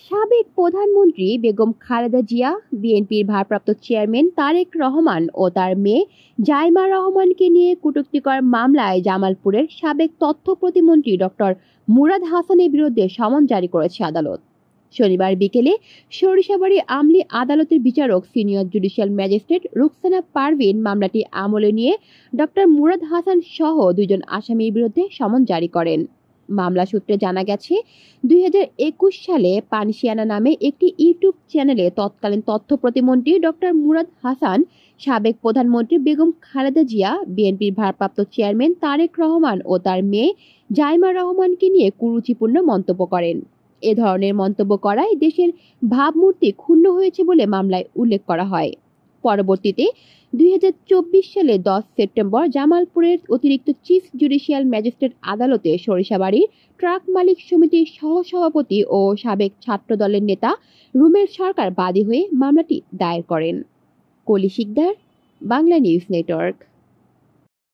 সাবেক প্রধানমন্ত্রী বেগম খালেদা জিয়া, বিএনপির ভারপ্রাপ্ত চেয়ারম্যান তারেক রহমান ও তার মেয়ে জাইমা রহমানকে নিয়ে কটূক্তিকর মামলায় জামালপুরের সাবেক তথ্য প্রতিমন্ত্রী ডক্টর মুরাদ হাসানের বিরুদ্ধে সমন জারি করেছে আদালত। শনিবার বিকেলে সরিষাবাড়ী আমলি আদালতের বিচারক senior judicial magistrate Ruksana Parvin মামলাটি আমলে নিয়ে ডক্টর মুরাদ হাসান সহ দুজন আসামির বিরুদ্ধে সমন জারি করেন। মামলা সূত্রে জানা গেছে, 2021 সালে পানশিয়ানা নামে একটি ইউটিউব চ্যানেলে তৎকালীন তথ্য প্রতিমন্ত্রী ডক্টর মুরাদ হাসান, সাবেক প্রধানমন্ত্রী বেগম খালেদা জিয়া, বিএনপির ভারপ্রাপ্ত চেয়ারম্যান তারেক রহমান ও তার মেয়ে জাইমা রহমানকে নিয়ে কুরুচিপূর্ণ মন্তব্য করেন। এ ধরনের মন্তব্য করায় দেশের ভাবমূর্তি ক্ষুণ্ণ হয়েছে বলে মামলায় উল্লেখ করা হয়। পরবর্তীতে 2024 সালে 10 সেপ্টেম্বর জামালপুরের অতিরিক্ত চিফ জুডিশিয়াল ম্যাজিস্ট্রেট আদালতে সরিষাবাড়ির ট্রাক মালিক সমিতির সহসভাপতি ও সাবেক ছাত্রদলের নেতা রুমেল সরকার বাদী হয়ে মামলাটি দায়ের করেন। কলি শিকদার, বাংলা নিউজ নেটওয়ার্ক।